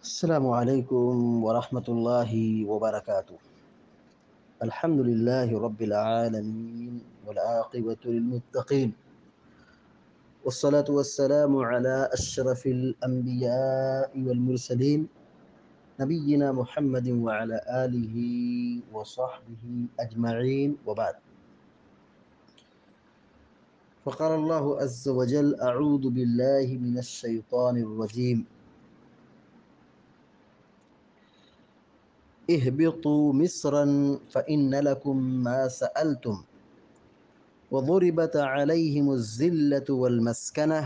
السلام عليكم ورحمة الله وبركاته. الحمد لله رب العالمين والعاقبة للمتقين، والصلاة والسلام على أشرف الأنبياء والمرسلين نبينا محمد وعلى آله وصحبه أجمعين، وبعد. فقال الله عز وجل: أعوذ بالله من الشيطان الرجيم. اهبطوا مصرا فإن لكم ما سألتم وضربت عليهم الذلة والمسكنة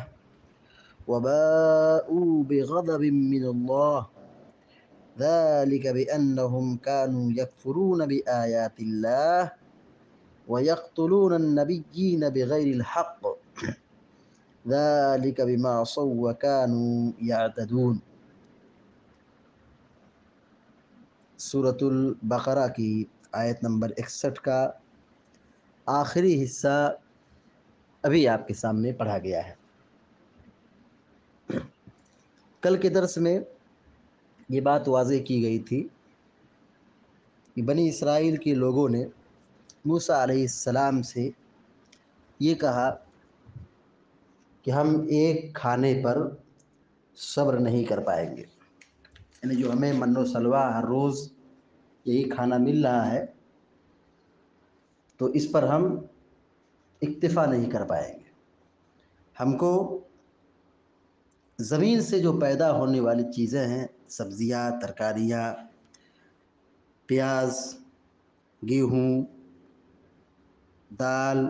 وباءوا بغضب من الله ذلك بأنهم كانوا يكفرون بآيات الله ويقتلون النبيين بغير الحق ذلك بما عصوا وكانوا يعتدون. سورة البقرہ کی آیت نمبر 61 کا آخری حصہ ابھی آپ کے سامنے پڑھا گیا ہے۔ کل کے درس میں یہ بات واضح کی گئی تھی کہ بنی اسرائیل کے لوگوں نے موسیٰ علیہ السلام سے یہ کہا کہ ہم ایک کھانے پر صبر نہیں کر پائیں گے، یعنی جو ہمیں من و سلوہ ہر روز یہی کھانا مل رہا ہے تو اس پر ہم اکتفا نہیں کر پائیں گے۔ ہم کو زمین سے جو پیدا ہونے والی چیزیں ہیں، سبزیاں، ترکاریاں، پیاز، گیہوں، دال،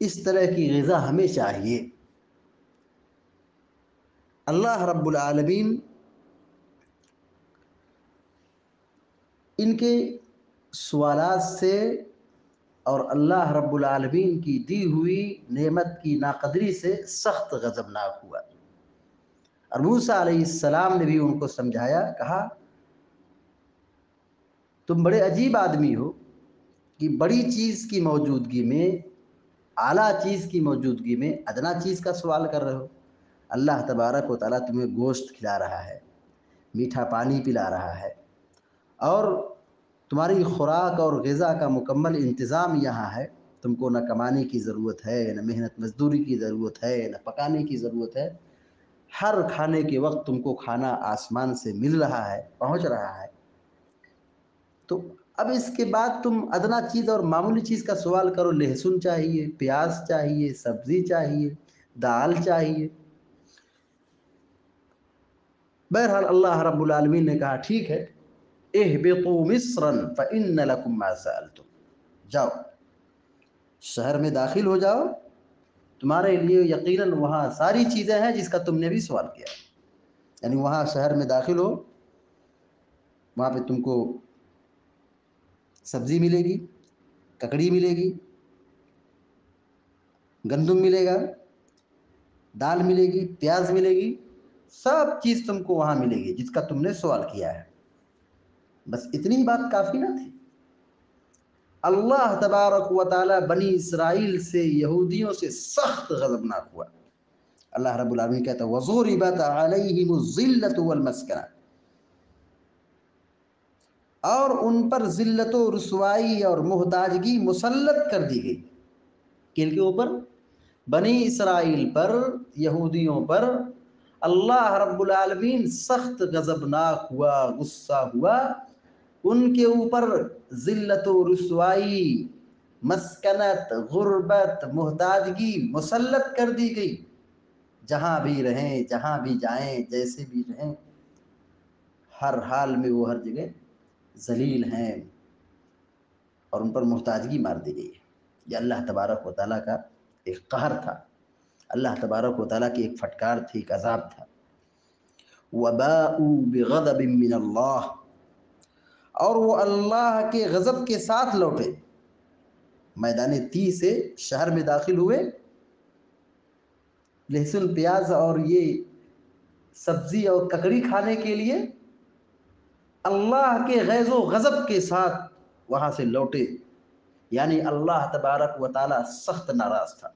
اس طرح کی غذا ہمیں چاہیے۔ اللہ رب العالمین ان کے سوالات سے اور اللہ رب العالمین کی دی ہوئی نعمت کی ناقدری سے سخت غضبناک ہوا، اور موسیٰ علیہ السلام نے بھی ان کو سمجھایا، کہا تم بڑے عجیب آدمی ہو کہ بڑی چیز کی موجودگی میں، اعلیٰ چیز کی موجودگی میں ادنا چیز کا سوال کر رہے ہو۔ اللہ تبارک و تعالیٰ تمہیں گوشت کھلا رہا ہے، میٹھا پانی پلا رہا ہے، اور تمہاری خوراک اور غذا کا مکمل انتظام یہاں ہے۔ تم کو نہ کمانے کی ضرورت ہے، نہ محنت مزدوری کی ضرورت ہے، نہ پکانے کی ضرورت ہے۔ ہر کھانے کے وقت تم کو کھانا آسمان سے مل رہا ہے، پہنچ رہا ہے۔ تو اب اس کے بعد تم ادنا چیز اور معمولی چیز کا سوال کرو، لہسن چاہیے، پیاز چاہیے، سبزی چاہیے، دال چاہیے۔ بہرحال اللہ رب العالمین نے کہا ٹھیک ہے، اہبطوا مصرا فإن لکم ما سألتم، جاؤ شہر میں داخل ہو جاؤ، تمہارے لیے یقیناً وہاں ساری چیزیں ہیں جس کا تم نے بھی سوال کیا۔ یعنی وہاں شہر میں داخل ہو، وہاں پہ تم کو سبزی ملے گی، ککڑی ملے گی، گندم ملے گا، دال ملے گی، پیاز ملے گی، سب چیز تم کو وہاں ملے گی جس کا تم نے سوال کیا ہے۔ بس اتنی بات کافی نہ تھی؟ اللہ تبارک و تعالی بنی اسرائیل سے، یہودیوں سے سخت غضبناک ہوا۔ اللہ رب العالمین کہتا ہے وَضُرِبَتْ عَلَيْهِمُ الذِّلَّةُ وَالْمَسْكَنَةُ، اور ان پر ذلت و رسوائی اور محتاجگی مسلط کر دی گئی۔ کن کے اوپر؟ بنی اسرائیل پر، یہودیوں پر اللہ رب العالمین سخت غضبناک ہوا، غصہ ہوا، ان کے اوپر ذلت و رسوائی، مسکنت، غربت، محتاجگی مسلط کر دی گئی۔ جہاں بھی رہیں، جہاں بھی جائیں، جیسے بھی رہیں، ہر حال میں وہ ہر جگہ ذلیل ہیں اور ان پر محتاجگی مار دی گئی۔ یہ اللہ تبارک و تعالیٰ کا ایک قہر تھا، اللہ تبارک و تعالیٰ کی ایک پھٹکار تھی، ایک عذاب تھا۔ وَبَاءُوا بِغَضَبٍ مِّنَ اللَّهِ، اور وہ اللہ کے غضب کے ساتھ لوٹے۔ میدان تی سے شہر میں داخل ہوئے، لہسن، پیاز اور یہ سبزی اور ککڑی کھانے کے لیے، اللہ کے غیظ و غضب کے ساتھ وہاں سے لوٹے۔ یعنی اللہ تبارک و تعالیٰ سخت ناراض تھا۔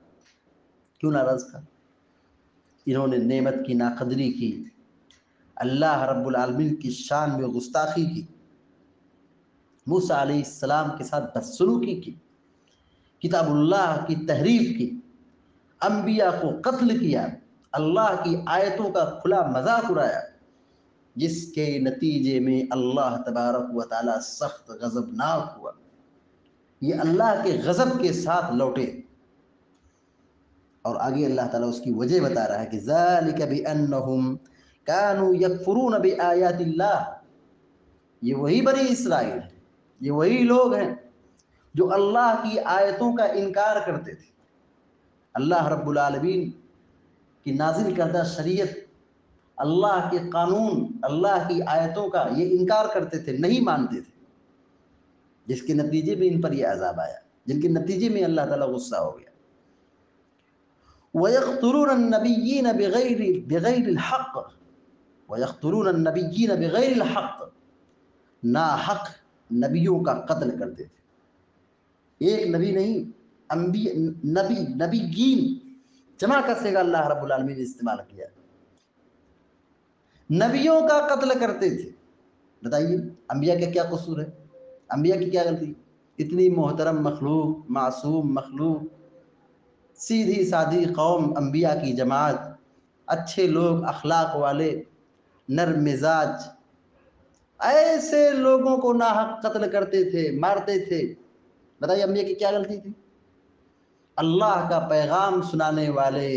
کیوں ناراض تھا؟ انہوں نے نعمت کی ناقدری کی، اللہ رب العالمین کی شان میں گستاخی کی، موسیٰ علیہ السلام کے ساتھ بدسلوکی کی، کتاب اللہ کی تحریف کی، انبیاء کو قتل کیا، اللہ کی آیتوں کا کھلا مذاق اڑایا، جس کے نتیجے میں اللہ تبارک و تعالیٰ سخت غضبناک ہوا، یہ اللہ کے غضب کے ساتھ لوٹے۔ اور آگے اللہ تعالیٰ اس کی وجہ بتا رہا ہے کہ ذالک بأنہم کانوا یکفرون بآیات اللہ، یہ وہی بنی اسرائیل، یہ وہی لوگ ہیں جو اللہ کی آیتوں کا انکار کرتے تھے، اللہ رب العالمین کی نازل کردہ شریعت، اللہ کے قانون، اللہ کی آیتوں کا یہ انکار کرتے تھے، نہیں مانتے تھے، جس کے نتیجے میں ان پر یہ عذاب آیا، جن کے نتیجے میں اللہ تعالیٰ غصہ ہو گیا۔ وَيَقْتُلُونَ النَّبِيِّينَ بِغَيْرِ الْحَقِّ، وَيَقْتُلُونَ النَّبِيِّينَ بِغَيْرِ الْحَقِّ، ناحق نبیوں کا قتل کرتے تھے۔ ایک نبی نہیں، نبیین جمع کا صیغہ اللہ رب العالمین نے استعمال کیا، نبیوں کا قتل کرتے تھے۔ بتائیے انبیاء کا کیا قصور ہے، انبیاء کی کیا غلطی؟ اتنی محترم مخلوق، معصوم مخلوق، سیدھی سادھی قوم، انبیاء کی جماعت، اچھے لوگ، اخلاق والے، نرم مزاج، ایسے لوگوں کو ناحق قتل کرتے تھے، مارتے تھے۔ بتائیے انبیاء کی کیا غلطی تھی؟ اللہ کا پیغام سنانے والے،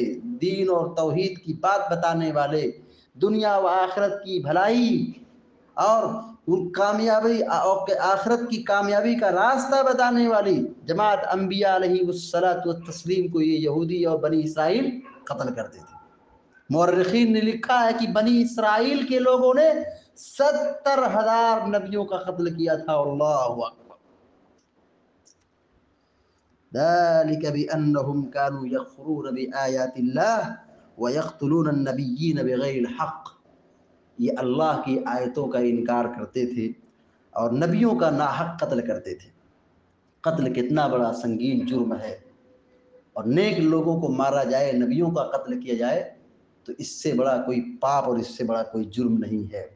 دین اور توحید کی بات بتانے والے، دنیا و آخرت کی بھلائی اور کامیابی، آخرت کی کامیابی کا راستہ بتانے والی جماعت انبیاء علیہ الصلاۃ والتسلیم کو یہ یہودی اور بنی اسرائیل قتل کرتے تھے۔ مورخین نے لکھا ہے کہ بنی اسرائیل کے لوگوں نے 70,000 نبیوں کا قتل کیا تھا۔ اللہ اکبر۔ ذلك بأنهم كانوا يكفرون بآيات الله ويقتلون النبيين بغير الحق، یہ اللہ کی آیتوں کا انکار کرتے تھے اور نبیوں کا ناحق قتل کرتے تھے۔ قتل کتنا بڑا سنگین جرم ہے، اور نیک لوگوں کو مارا جائے، نبیوں کا قتل کیا جائے تو اس سے بڑا کوئی پاپ اور اس سے بڑا کوئی جرم نہیں ہے۔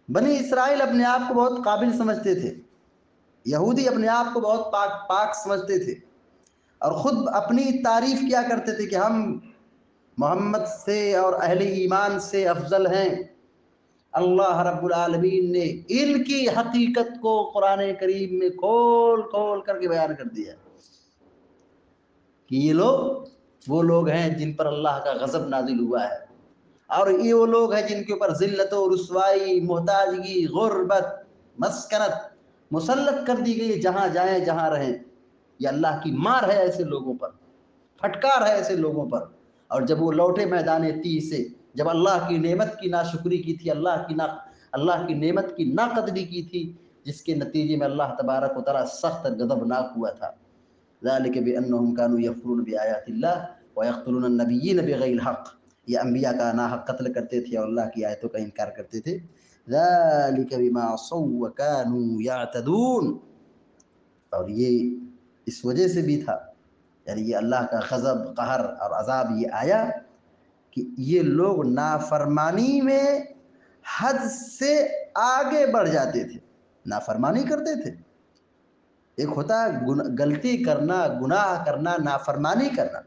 بنی اسرائیل اپنے آپ کو بہت قابل سمجھتے تھے، یہودی اپنے آپ کو بہت پاک سمجھتے تھے، اور خود اپنی تعریف کیا کرتے تھے کہ ہم محمد سے اور اہل ایمان سے افضل ہیں۔ اللہ رب العالمین نے ان کی حقیقت کو قرآن کریم میں کھول کھول کر کے بیان کر دیا کہ یہ لوگ وہ لوگ ہیں جن پر اللہ کا غضب نازل ہوا ہے، اور یہ وہ لوگ ہیں جن کے اوپر ذلت و رسوائی، محتاجگی، غربت، مسکنت مسلط کر دی گئی، جہاں جائیں جہاں رہیں۔ یہ اللہ کی مار ہے ایسے لوگوں پر، پھٹکار ہے ایسے لوگوں پر۔ اور جب وہ لوٹے میدان تیہ سے، جب اللہ کی نعمت کی ناشکری کی تھی، اللہ کی نعمت کی ناقدری کی تھی، جس کے نتیجے میں اللہ تبارک و تعالیٰ سخت غضبناک ہوا تھا۔ ذالک بأنہم کانوا یکفرون بآیات اللہ ویقتلون النبیین بغیر الحق، یہ انبیاء کا ناحق قتل کرتے تھے اور اللہ کی آیتوں کا انکار کرتے تھے۔ ذالک بما عصوا وکانوا یعتدون، اور یہ اس وجہ سے بھی تھا، یعنی یہ اللہ کا غضب، قہر اور عذاب یہ آیا کہ یہ لوگ نافرمانی میں حد سے آگے بڑھ جاتے تھے، نافرمانی کرتے تھے۔ ایک ہوتا ہے غلطی کرنا، گناہ کرنا، نافرمانی کرنا،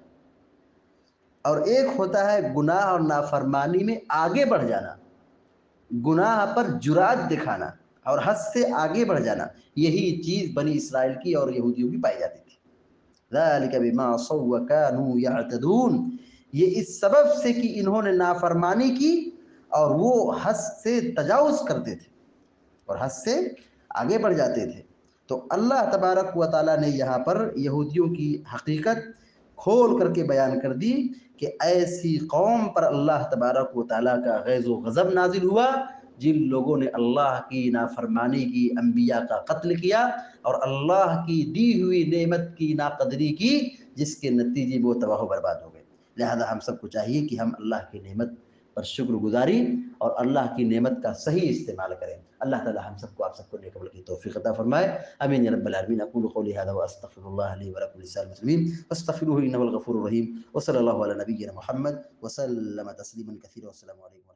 اور ایک ہوتا ہے گناہ اور نافرمانی میں آگے بڑھ جانا، گناہ پر جرات دکھانا اور حد سے آگے بڑھ جانا۔ یہی چیز بنی اسرائیل کی اور یہودیوں کی پائی جاتی تھی۔ ذالک بما عصوا وکانوا یعتدون، یہ اس سبب سے کہ انہوں نے نافرمانی کی اور وہ حد سے تجاوز کرتے تھے اور حد سے آگے بڑھ جاتے تھے۔ تو اللہ تبارک و تعالیٰ نے یہاں پر یہودیوں کی حقیقت کھول کر کے بیان کر دی کہ ایسی قوم پر اللہ تبارک و تعالیٰ کا غیظ و غضب نازل ہوا جن لوگوں نے اللہ کی نافرمانی کی، انبیاء کا قتل کیا اور اللہ کی دی ہوئی نعمت کی ناقدری کی، جس کے نتیجے میں وہ تباہ و برباد ہو گئے۔ لہذا ہم سب کو چاہیے کہ ہم اللہ کی نعمت پر شکر گزاری اور اللہ کی نعمت کا صحیح استعمال کریں۔ اللہ تعالی ہم سب کو، آپ سب کو نیک عمل کی توفیق عطا فرمائے، آمین یا رب العالمین۔ اقول قولی هذا واستغفر الله لي ولكم ولسائر المسلمين فاستغفروه انه الغفور الرحيم، وصلى الله على نبينا محمد وسلم تسليما كثيرا، والسلام عليكم ورحمة الله۔